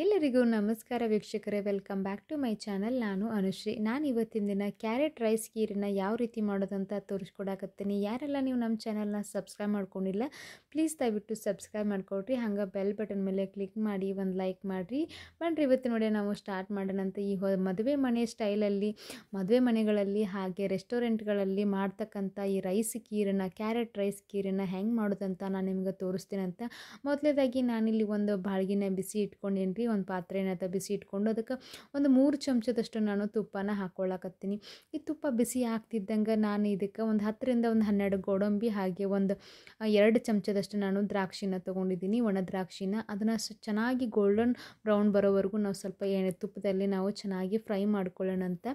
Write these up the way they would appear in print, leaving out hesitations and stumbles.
ಎಲ್ಲರಿಗೂ ನಮಸ್ಕಾರ ವೀಕ್ಷಕರೇ, welcome back to my channel. ನಾನು ಅನುಶ್ರೀ. ನಾನು ಇವತ್ತಿನ ದಿನ ಕ್ಯಾರೆಟ್ ರೈಸ್ ಖೀರನ್ನ ಯಾವ ರೀತಿ ಮಾಡೋದಂತ ತೋರಿಸ್ಕೊಡಕತ್ತೀನಿ. ಯಾರೆಲ್ಲ ನೀವು ನಮ್ಮ ಚಾನಲ್ನ ಸಬ್ಸ್ಕ್ರೈಬ್ ಮಾಡ್ಕೊಂಡಿಲ್ಲ, ಪ್ಲೀಸ್ ದಯವಿಟ್ಟು ಸಬ್ಸ್ಕ್ರೈಬ್ ಮಾಡ್ಕೊಳ್ರಿ. ಹಂಗೆ ಬೆಲ್ ಬಟನ್ ಮೇಲೆ ಕ್ಲಿಕ್ ಮಾಡಿ ಒಂದು ಲೈಕ್ ಮಾಡಿರಿ. ಬನ್ರಿ ಇವತ್ತು ನೋಡಿ ನಾವು ಸ್ಟಾರ್ಟ್ ಮಾಡೋಣಂತ. ಈ ಮದುವೆ ಮನೆ ಸ್ಟೈಲಲ್ಲಿ, ಮದುವೆ ಮನೆಗಳಲ್ಲಿ ಹಾಗೆ ರೆಸ್ಟೋರೆಂಟ್ಗಳಲ್ಲಿ ಮಾಡ್ತಕ್ಕಂಥ ಈ ರೈಸ್ ಖೀರನ್ನ, ಕ್ಯಾರೆಟ್ ರೈಸ್ ಖೀರನ್ನ ಹೆಂಗೆ ಮಾಡೋದಂತ ನಾನು ನಿಮ್ಗೆ ತೋರಿಸ್ತೀನಂತ. ಮೊದಲೇದಾಗಿ ನಾನಿಲ್ಲಿ ಒಂದು ಬಾಳ್ಗಿನ ಬಿಸಿ ಇಟ್ಕೊಂಡೇನಿ. ಒಂದು ಪಾತ್ರೆನ ಬಿಸಿ ಇಟ್ಕೊಂಡು ಅದಕ್ಕೆ ಒಂದು 3 ಚಮಚದಷ್ಟು ನಾನು ತುಪ್ಪನ ಹಾಕ್ಕೊಳ್ಳಕತ್ತೀನಿ. ಈ ತುಪ್ಪ ಬಿಸಿ ಆಗ್ತಿದ್ದಂಗೆ ನಾನು ಇದಕ್ಕೆ ಒಂದು 10ರಿಂದ 12 ಗೋಡಂಬಿ ಹಾಗೆ ಒಂದು 2 ಚಮಚದಷ್ಟು ನಾನು ದ್ರಾಕ್ಷಿನ ತೊಗೊಂಡಿದ್ದೀನಿ, ಒಣ ದ್ರಾಕ್ಷಿನ. ಅದನ್ನು ಚೆನ್ನಾಗಿ ಗೋಲ್ಡನ್ ಬ್ರೌನ್ ಬರೋವರೆಗೂ ನಾವು ಸ್ವಲ್ಪ ತುಪ್ಪದಲ್ಲಿ ನಾವು ಚೆನ್ನಾಗಿ ಫ್ರೈ ಮಾಡ್ಕೊಳ್ಳೋಣ ಅಂತ.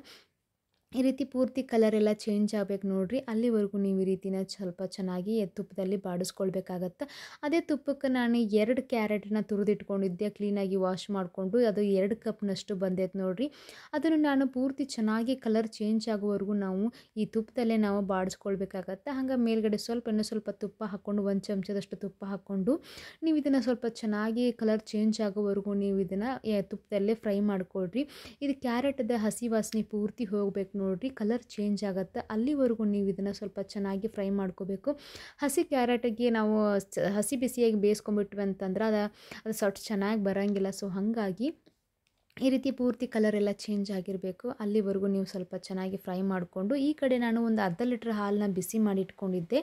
ಈ ರೀತಿ ಪೂರ್ತಿ ಕಲರ್ ಎಲ್ಲ ಚೇಂಜ್ ಆಗಬೇಕು ನೋಡಿರಿ, ಅಲ್ಲಿವರೆಗೂ ನೀವು ಈ ರೀತಿನ ಸ್ವಲ್ಪ ಚೆನ್ನಾಗಿ ತುಪ್ಪದಲ್ಲಿ ಬಾಡಿಸ್ಕೊಳ್ಬೇಕಾಗತ್ತೆ. ಅದೇ ತುಪ್ಪಕ್ಕೆ ನಾನು 2 ಕ್ಯಾರೆಟನ್ನ ತುರಿದಿಟ್ಕೊಂಡಿದ್ದೆ, ಕ್ಲೀನಾಗಿ ವಾಶ್ ಮಾಡಿಕೊಂಡು. ಅದು 2 ಕಪ್ನಷ್ಟು ಬಂದೈತೆ ನೋಡಿರಿ. ಅದನ್ನು ನಾನು ಪೂರ್ತಿ ಚೆನ್ನಾಗಿ ಕಲರ್ ಚೇಂಜ್ ಆಗೋವರೆಗೂ ನಾವು ಈ ತುಪ್ಪದಲ್ಲೇ ನಾವು ಬಾಡಿಸ್ಕೊಳ್ಬೇಕಾಗತ್ತೆ. ಹಾಗೆ ಮೇಲ್ಗಡೆ ಇನ್ನೂ ಸ್ವಲ್ಪ ತುಪ್ಪ ಹಾಕ್ಕೊಂಡು, 1 ಚಮಚದಷ್ಟು ತುಪ್ಪ ಹಾಕ್ಕೊಂಡು ನೀವು ಇದನ್ನು ಸ್ವಲ್ಪ ಚೆನ್ನಾಗಿ ಕಲರ್ ಚೇಂಜ್ ಆಗೋವರೆಗೂ ನೀವು ಇದನ್ನು ತುಪ್ಪದಲ್ಲೇ ಫ್ರೈ ಮಾಡ್ಕೊಳ್ರಿ. ಇದು ಕ್ಯಾರೆಟದ ಹಸಿ ವಾಸನೆ ಪೂರ್ತಿ ಹೋಗಬೇಕು ನೋಡಿರಿ, ಕಲರ್ ಚೇಂಜ್ ಆಗುತ್ತೆ. ಅಲ್ಲಿವರೆಗೂ ನೀವು ಇದನ್ನು ಸ್ವಲ್ಪ ಚೆನ್ನಾಗಿ ಫ್ರೈ ಮಾಡ್ಕೋಬೇಕು. ಹಸಿ ಕ್ಯಾರೆಟಿಗೆ ನಾವು ಹಸಿ ಬಿಸಿಯಾಗಿ ಬೇಯಿಸ್ಕೊಂಬಿಟ್ವಿ ಅಂತಂದ್ರೆ ಅದು ಸ್ವಲ್ಪ ಚೆನ್ನಾಗಿ ಬರೋಂಗಿಲ್ಲ. ಸೊ ಹಾಗಾಗಿ ಈ ರೀತಿ ಪೂರ್ತಿ ಕಲರ್ ಎಲ್ಲ ಚೇಂಜ್ ಆಗಿರಬೇಕು. ಅಲ್ಲಿವರೆಗೂ ನೀವು ಸ್ವಲ್ಪ ಚೆನ್ನಾಗಿ ಫ್ರೈ ಮಾಡಿಕೊಂಡು, ಈ ಕಡೆ ನಾನು ಒಂದು ಅರ್ಧ ಲೀಟ್ರ್ ಹಾಲನ್ನ ಬಿಸಿ ಮಾಡಿ ಇಟ್ಕೊಂಡಿದ್ದೆ.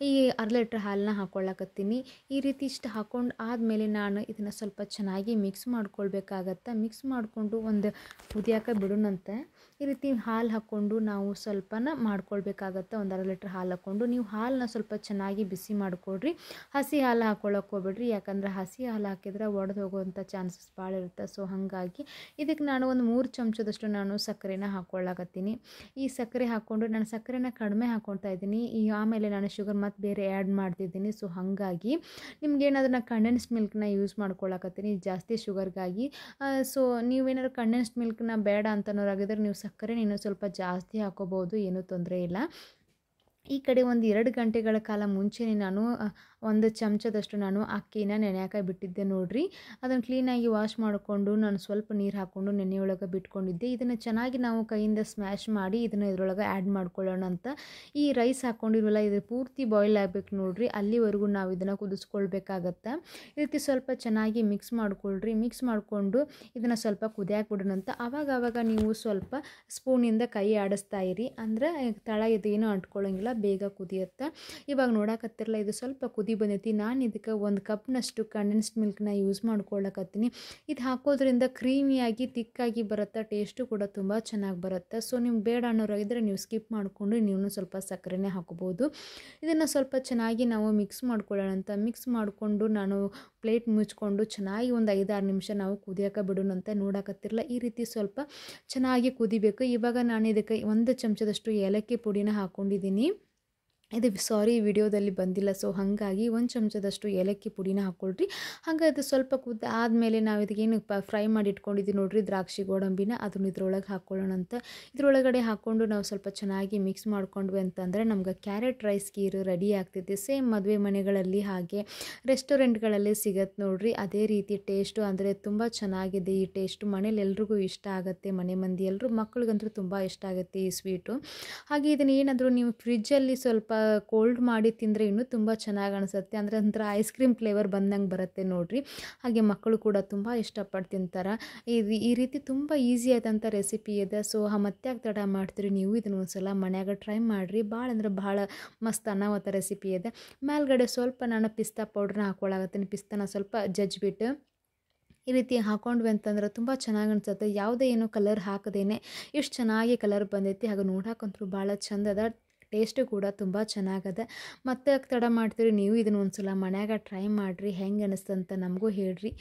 ಈ ಅರ್ಧ ಲೀಟ್ರ್ ಹಾಲನ್ನ ಹಾಕ್ಕೊಳ್ಳಕತ್ತೀನಿ. ಈ ರೀತಿ ಇಷ್ಟು ಹಾಕ್ಕೊಂಡು ಆದಮೇಲೆ ನಾನು ಇದನ್ನು ಸ್ವಲ್ಪ ಚೆನ್ನಾಗಿ ಮಿಕ್ಸ್ ಮಾಡ್ಕೊಳ್ಬೇಕಾಗತ್ತೆ. ಮಿಕ್ಸ್ ಮಾಡಿಕೊಂಡು ಒಂದು ಕುದಿಯೋಕೆ ಬಿಡೋಣಂತೆ. ಈ ರೀತಿ ಹಾಲು ಹಾಕ್ಕೊಂಡು ನಾವು ಸ್ವಲ್ಪನ ಮಾಡ್ಕೊಳ್ಬೇಕಾಗತ್ತೆ. ಒಂದು ಅರ್ಧ ಲೀಟ್ರ್ ಹಾಲು ಹಾಕ್ಕೊಂಡು ನೀವು ಹಾಲನ್ನ ಸ್ವಲ್ಪ ಚೆನ್ನಾಗಿ ಬಿಸಿ ಮಾಡಿಕೊಡ್ರಿ. ಹಸಿ ಹಾಲು ಹಾಕ್ಕೊಳ್ಳೋಕೆ ಹೋಗ್ಬೇಡ್ರಿ, ಯಾಕಂದರೆ ಹಸಿ ಹಾಲು ಹಾಕಿದ್ರೆ ಒಡೆದು ಹೋಗುವಂಥ ಚಾನ್ಸಸ್ ಭಾಳ ಇರುತ್ತೆ. ಸೊ ಹಾಗಾಗಿ ಇದಕ್ಕೆ ನಾನು ಒಂದು 3 ಚಮಚದಷ್ಟು ನಾನು ಸಕ್ಕರೆನ ಹಾಕ್ಕೊಳ್ಳಕತ್ತೀನಿ. ಈ ಸಕ್ಕರೆ ಹಾಕ್ಕೊಂಡು ನಾನು ಸಕ್ಕರೆನ ಕಡಿಮೆ ಹಾಕ್ಕೊಳ್ತಾ ಇದ್ದೀನಿ. ಆಮೇಲೆ ನಾನು ಶುಗರ್ ಮತ್ತು ಬೇರೆ ಆ್ಯಡ್ ಮಾಡ್ತಿದ್ದೀನಿ. ಸೊ ಹಾಗಾಗಿ ನಿಮ್ಗೇನಾದ್ರೂ ಕಂಡೆನ್ಸ್ಡ್ ಮಿಲ್ಕ್ನ ಯೂಸ್ ಮಾಡ್ಕೊಳ್ಳಕತ್ತೀನಿ ಜಾಸ್ತಿ ಶುಗರ್ಗಾಗಿ. ಸೊ ನೀವೇನಾದ್ರು ಕಂಡೆನ್ಸ್ಡ್ ಮಿಲ್ಕ್ನ ಬೇಡ ಅಂತನೋರಾಗಿದ್ರೆ ನೀವು ಸಕ್ಕರೆ ಇನ್ನೂ ಸ್ವಲ್ಪ ಜಾಸ್ತಿ ಹಾಕೋಬೋದು, ಏನೂ ತೊಂದರೆ ಇಲ್ಲ. ಈ ಕಡೆ ಒಂದು 2 ಗಂಟೆಗಳ ಕಾಲ ಮುಂಚೆನೇ ನಾನು 1 ಚಮಚದಷ್ಟು ನಾನು ಅಕ್ಕಿನ ನೆನೆಯಾಕ ಬಿಟ್ಟಿದ್ದೆ ನೋಡಿರಿ. ಅದನ್ನು ಕ್ಲೀನಾಗಿ ವಾಶ್ ಮಾಡಿಕೊಂಡು ನಾನು ಸ್ವಲ್ಪ ನೀರು ಹಾಕ್ಕೊಂಡು ನೆನೆಯೊಳಗೆ ಬಿಟ್ಕೊಂಡಿದ್ದೆ. ಇದನ್ನು ಚೆನ್ನಾಗಿ ನಾವು ಕೈಯಿಂದ ಸ್ಮ್ಯಾಶ್ ಮಾಡಿ ಇದನ್ನು ಇದರೊಳಗೆ ಆ್ಯಡ್ ಮಾಡ್ಕೊಳ್ಳೋಣ ಅಂತ. ಈ ರೈಸ್ ಹಾಕ್ಕೊಂಡಿರಲ್ಲ, ಇದು ಪೂರ್ತಿ ಬಾಯ್ಲ್ ಆಗಬೇಕು ನೋಡಿರಿ, ಅಲ್ಲಿವರೆಗೂ ನಾವು ಇದನ್ನು ಕುದಿಸ್ಕೊಳ್ಬೇಕಾಗತ್ತೆ. ಈ ರೀತಿ ಸ್ವಲ್ಪ ಚೆನ್ನಾಗಿ ಮಿಕ್ಸ್ ಮಾಡ್ಕೊಳ್ರಿ. ಮಿಕ್ಸ್ ಮಾಡಿಕೊಂಡು ಇದನ್ನು ಸ್ವಲ್ಪ ಕುದಿಯಾಕೆ ಬಿಡೋಣಂತ. ಆವಾಗ ನೀವು ಸ್ವಲ್ಪ ಸ್ಪೂನಿಂದ ಕೈ ಆಡಿಸ್ತಾ ಇರಿ, ಅಂದರೆ ತಳ ಇದೇನೂ ಅಂಟ್ಕೊಳ್ಳೋಂಗಿಲ್ಲ, ಬೇಗ ಕುದಿಯುತ್ತೆ. ಇವಾಗ ನೋಡಕತ್ತಿರಲ್ಲ, ಇದು ಸ್ವಲ್ಪ ಕುದಿ ಬಂದೈತಿ. ನಾನು ಇದಕ್ಕೆ 1 ಕಪ್ನಷ್ಟು ಕಂಡೆನ್ಸ್ಡ್ ಮಿಲ್ಕ್ನ ಯೂಸ್ ಮಾಡ್ಕೊಳ್ಳಕತ್ತೀನಿ. ಇದು ಹಾಕೋದ್ರಿಂದ ಕ್ರೀಮಿಯಾಗಿ ತಿಕ್ಕಾಗಿ ಬರುತ್ತೆ, ಟೇಸ್ಟು ಕೂಡ ತುಂಬ ಚೆನ್ನಾಗಿ ಬರುತ್ತೆ. ಸೊ ನಿಮ್ಗೆ ಬೇಡ ಅನ್ನೋರಾಗಿದ್ದರೆ ನೀವು ಸ್ಕಿಪ್ ಮಾಡಿಕೊಂಡು ನೀವು ಸ್ವಲ್ಪ ಸಕ್ಕರೆನೇ ಹಾಕೋಬೋದು. ಇದನ್ನು ಸ್ವಲ್ಪ ಚೆನ್ನಾಗಿ ನಾವು ಮಿಕ್ಸ್ ಮಾಡ್ಕೊಳ್ಳೋಣ ಅಂತ. ಮಿಕ್ಸ್ ಮಾಡಿಕೊಂಡು ನಾನು ಪ್ಲೇಟ್ ಮುಚ್ಕೊಂಡು ಚೆನ್ನಾಗಿ ಒಂದು 5-6 ನಿಮಿಷ ನಾವು ಕುದಿಯೋಕೆ ಬಿಡೋಣಂತ. ನೋಡಕತ್ತಿರಲ್ಲ, ಈ ರೀತಿ ಸ್ವಲ್ಪ ಚೆನ್ನಾಗಿ ಕುದಿಬೇಕು. ಇವಾಗ ನಾನು ಇದಕ್ಕೆ 1 ಚಮಚದಷ್ಟು ಏಲಕ್ಕಿ ಪುಡಿನ ಹಾಕ್ಕೊಂಡಿದ್ದೀನಿ. ಇದು ವಿಡಿಯೋದಲ್ಲಿ ಬಂದಿಲ್ಲ. ಸೊ ಹಾಗಾಗಿ 1 ಚಮಚದಷ್ಟು ಏಲಕ್ಕಿ ಪುಡಿನ ಹಾಕ್ಕೊಳ್ರಿ. ಹಾಗೆ ಅದು ಸ್ವಲ್ಪ ಆದಮೇಲೆ ನಾವು ಇದಕ್ಕೇನು ಫ್ರೈ ಮಾಡಿ ಇಟ್ಕೊಂಡಿದ್ದೀವಿ ನೋಡಿರಿ ದ್ರಾಕ್ಷಿ ಗೋಡಂಬಿನ, ಅದನ್ನು ಇದ್ರೊಳಗೆ ಹಾಕ್ಕೊಳ್ಳೋಣ ಅಂತ. ಇದ್ರೊಳಗಡೆ ಹಾಕ್ಕೊಂಡು ನಾವು ಸ್ವಲ್ಪ ಚೆನ್ನಾಗಿ ಮಿಕ್ಸ್ ಮಾಡ್ಕೊಂಡ್ವಿ ಅಂತಂದರೆ ನಮ್ಗೆ ಕ್ಯಾರೆಟ್ ರೈಸ್ ಖೀರು ರೆಡಿ ಆಗ್ತೈತಿ. ಸೇಮ್ ಮದುವೆ ಮನೆಗಳಲ್ಲಿ ಹಾಗೆ ರೆಸ್ಟೋರೆಂಟ್ಗಳಲ್ಲಿ ಸಿಗತ್ತೆ ನೋಡಿರಿ, ಅದೇ ರೀತಿ ಟೇಸ್ಟು. ಅಂದರೆ ತುಂಬ ಚೆನ್ನಾಗಿದೆ ಈ ಟೇಸ್ಟು. ಮನೇಲಿ ಎಲ್ರಿಗೂ ಇಷ್ಟ ಆಗುತ್ತೆ, ಮನೆ ಮಂದಿ ಎಲ್ಲರೂ, ಮಕ್ಕಳಿಗಂತೂ ತುಂಬ ಇಷ್ಟ ಆಗುತ್ತೆ ಈ ಸ್ವೀಟು. ಹಾಗೆ ಇದನ್ನು ಏನಾದರೂ ನೀವು ಫ್ರಿಜ್ಜಲ್ಲಿ ಸ್ವಲ್ಪ ಕೋಲ್ಡ್ ಮಾಡಿ ತಿಂದರೆ ಇನ್ನೂ ತುಂಬ ಚೆನ್ನಾಗಿ ಅನಿಸುತ್ತೆ. ಅಂದರೆ ಒಂಥರ ಐಸ್ ಕ್ರೀಮ್ ಫ್ಲೇವರ್ ಬಂದಂಗೆ ಬರುತ್ತೆ ನೋಡಿರಿ. ಹಾಗೆ ಮಕ್ಕಳು ಕೂಡ ತುಂಬ ಇಷ್ಟಪಟ್ಟು ತಿಂತಾರೆ. ಈ ರೀತಿ ತುಂಬ ಈಸಿ ಆದಂಥ ರೆಸಿಪಿ ಇದೆ. ಸೊ ಮತ್ತೆ ಯಾಕೆ ತಡ ಮಾಡ್ತೀರಿ, ನೀವು ಇದನ್ನು ಒಂದ್ಸಲ ಮನ್ಯಾಗ ಟ್ರೈ ಮಾಡಿರಿ. ಭಾಳ ಅಂದ್ರೆ ಭಾಳ ಮಸ್ತ್ ಅನಾಹುತ ರೆಸಿಪಿ ಇದೆ. ಮೇಲ್ಗಡೆ ಸ್ವಲ್ಪ ನಾನು ಪಿಸ್ತಾ ಪೌಡ್ರನ್ನ ಹಾಕ್ಕೊಳ್ಳಾಕತ್ತೀನಿ. ಪಿಸ್ತಾನ ಸ್ವಲ್ಪ ಜಜ್ಜಿಬಿಟ್ಟು ಈ ರೀತಿ ಹಾಕ್ಕೊಂಡ್ವಿ ಅಂತಂದ್ರೆ ತುಂಬ ಚೆನ್ನಾಗಿ ಅನ್ಸುತ್ತೆ. ಯಾವುದೇ ಏನೋ ಕಲರ್ ಹಾಕದೇನೆ ಎಷ್ಟು ಚೆನ್ನಾಗಿ ಕಲರ್ ಬಂದೈತಿ. ಹಾಗೆ ನೋಡೋಕ್ಕಂತೂ ಭಾಳ ಚಂದ ಅದ, ಟೇಸ್ಟು ಕೂಡ ತುಂಬ ಚೆನ್ನಾಗದೆ. ಮತ್ತೆ ತಡ ಮಾಡ್ತೀರಿ, ನೀವು ಇದನ್ನು ಒಂದ್ಸಲ ಮನ್ಯಾಗ ಟ್ರೈ ಮಾಡಿರಿ, ಹೆಂಗೆ ಅನಿಸ್ತಂತ ನಮಗೂ ಹೇಳ್ರಿ.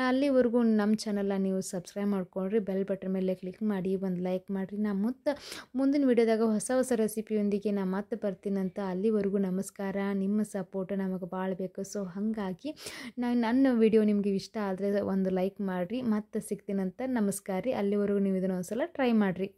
ಅಲ್ಲಿವರೆಗೂ ನಮ್ಮ ಚಾನಲ್ನ ನೀವು ಸಬ್ಸ್ಕ್ರೈಬ್ ಮಾಡ್ಕೊಳ್ರಿ, ಬೆಲ್ ಬಟನ್ ಮೇಲೆ ಕ್ಲಿಕ್ ಮಾಡಿ ಒಂದು ಲೈಕ್ ಮಾಡಿರಿ. ನಾನು ಮತ್ತೆ ಮುಂದಿನ ವಿಡಿಯೋದಾಗ ಹೊಸ ರೆಸಿಪಿಯೊಂದಿಗೆ ನಾನು ಮತ್ತೆ ಬರ್ತೀನಂತ. ಅಲ್ಲಿವರೆಗೂ ನಮಸ್ಕಾರ. ನಿಮ್ಮ ಸಪೋರ್ಟ್ ನಮಗೆ ಭಾಳ ಬೇಕು. ಸೊ ಹಾಗಾಗಿ ನನ್ನ ವಿಡಿಯೋ ನಿಮಗೆ ಇಷ್ಟ ಆದರೆ ಒಂದು ಲೈಕ್ ಮಾಡಿರಿ. ಮತ್ತೆ ಸಿಗ್ತೀನಂತ. ನಮಸ್ಕಾರ ರೀ. ಅಲ್ಲಿವರೆಗೂ ನೀವು ಇದನ್ನು ಒಂದ್ಸಲ ಟ್ರೈ ಮಾಡಿರಿ.